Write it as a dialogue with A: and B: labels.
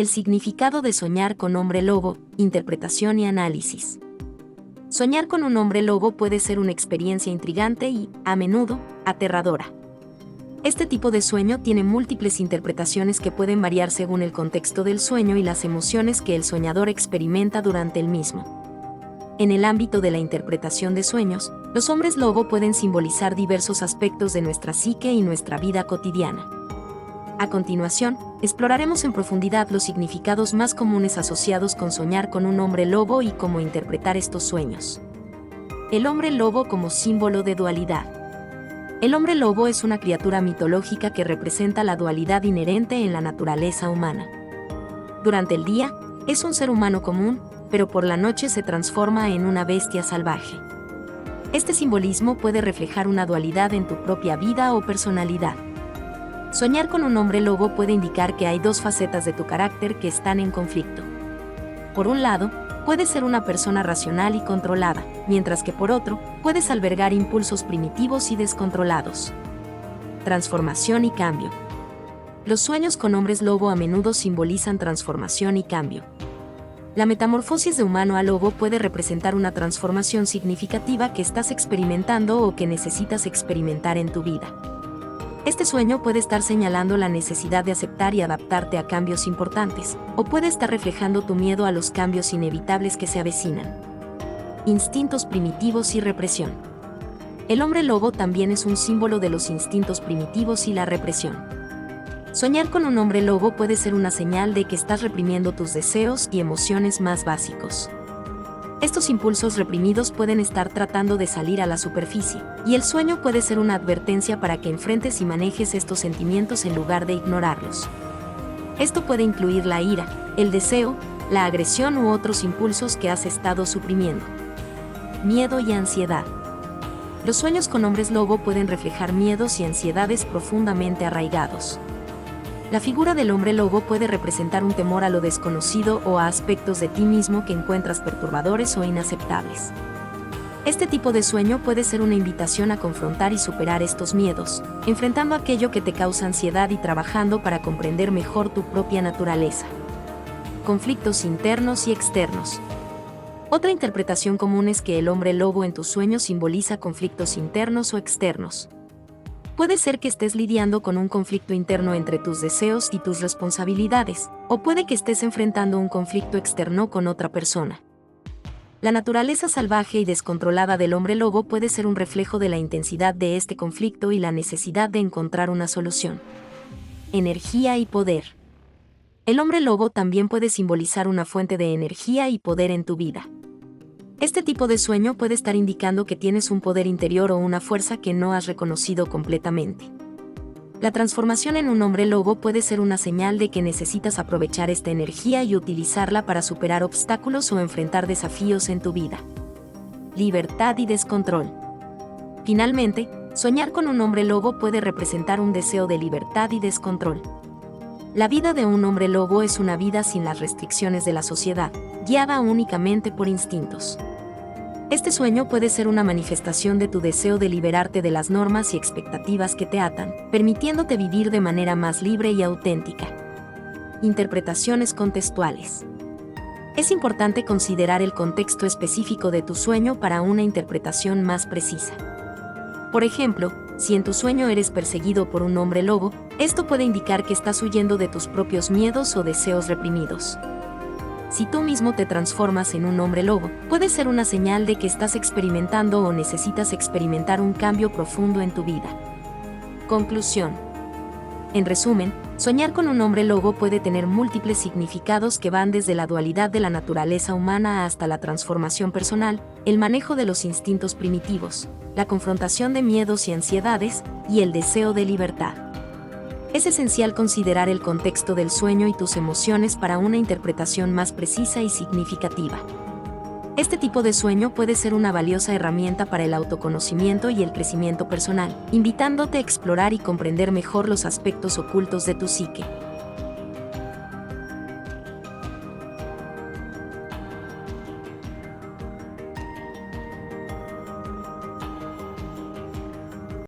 A: El significado de soñar con hombre lobo, interpretación y análisis. Soñar con un hombre lobo puede ser una experiencia intrigante y, a menudo, aterradora. Este tipo de sueño tiene múltiples interpretaciones que pueden variar según el contexto del sueño y las emociones que el soñador experimenta durante el mismo. En el ámbito de la interpretación de sueños, los hombres lobo pueden simbolizar diversos aspectos de nuestra psique y nuestra vida cotidiana. A continuación, exploraremos en profundidad los significados más comunes asociados con soñar con un hombre lobo y cómo interpretar estos sueños. El hombre lobo como símbolo de dualidad. El hombre lobo es una criatura mitológica que representa la dualidad inherente en la naturaleza humana. Durante el día, es un ser humano común, pero por la noche se transforma en una bestia salvaje. Este simbolismo puede reflejar una dualidad en tu propia vida o personalidad. Soñar con un hombre lobo puede indicar que hay dos facetas de tu carácter que están en conflicto. Por un lado, puedes ser una persona racional y controlada, mientras que por otro, puedes albergar impulsos primitivos y descontrolados. Transformación y cambio. Los sueños con hombres lobo a menudo simbolizan transformación y cambio. La metamorfosis de humano a lobo puede representar una transformación significativa que estás experimentando o que necesitas experimentar en tu vida. Este sueño puede estar señalando la necesidad de aceptar y adaptarte a cambios importantes, o puede estar reflejando tu miedo a los cambios inevitables que se avecinan. Instintos primitivos y represión. El hombre lobo también es un símbolo de los instintos primitivos y la represión. Soñar con un hombre lobo puede ser una señal de que estás reprimiendo tus deseos y emociones más básicos. Estos impulsos reprimidos pueden estar tratando de salir a la superficie, y el sueño puede ser una advertencia para que enfrentes y manejes estos sentimientos en lugar de ignorarlos. Esto puede incluir la ira, el deseo, la agresión u otros impulsos que has estado suprimiendo. Miedo y ansiedad. Los sueños con hombres lobo pueden reflejar miedos y ansiedades profundamente arraigados. La figura del hombre lobo puede representar un temor a lo desconocido o a aspectos de ti mismo que encuentras perturbadores o inaceptables. Este tipo de sueño puede ser una invitación a confrontar y superar estos miedos, enfrentando aquello que te causa ansiedad y trabajando para comprender mejor tu propia naturaleza. Conflictos internos y externos. Otra interpretación común es que el hombre lobo en tus sueños simboliza conflictos internos o externos. Puede ser que estés lidiando con un conflicto interno entre tus deseos y tus responsabilidades, o puede que estés enfrentando un conflicto externo con otra persona. La naturaleza salvaje y descontrolada del hombre lobo puede ser un reflejo de la intensidad de este conflicto y la necesidad de encontrar una solución. Energía y poder. El hombre lobo también puede simbolizar una fuente de energía y poder en tu vida. Este tipo de sueño puede estar indicando que tienes un poder interior o una fuerza que no has reconocido completamente. La transformación en un hombre lobo puede ser una señal de que necesitas aprovechar esta energía y utilizarla para superar obstáculos o enfrentar desafíos en tu vida. Libertad y descontrol. Finalmente, soñar con un hombre lobo puede representar un deseo de libertad y descontrol. La vida de un hombre lobo es una vida sin las restricciones de la sociedad, guiada únicamente por instintos. Este sueño puede ser una manifestación de tu deseo de liberarte de las normas y expectativas que te atan, permitiéndote vivir de manera más libre y auténtica. Interpretaciones contextuales. Es importante considerar el contexto específico de tu sueño para una interpretación más precisa. Por ejemplo, si en tu sueño eres perseguido por un hombre lobo, esto puede indicar que estás huyendo de tus propios miedos o deseos reprimidos. Si tú mismo te transformas en un hombre lobo, puede ser una señal de que estás experimentando o necesitas experimentar un cambio profundo en tu vida. Conclusión. En resumen, soñar con un hombre lobo puede tener múltiples significados que van desde la dualidad de la naturaleza humana hasta la transformación personal, el manejo de los instintos primitivos, la confrontación de miedos y ansiedades, y el deseo de libertad. Es esencial considerar el contexto del sueño y tus emociones para una interpretación más precisa y significativa. Este tipo de sueño puede ser una valiosa herramienta para el autoconocimiento y el crecimiento personal, invitándote a explorar y comprender mejor los aspectos ocultos de tu psique.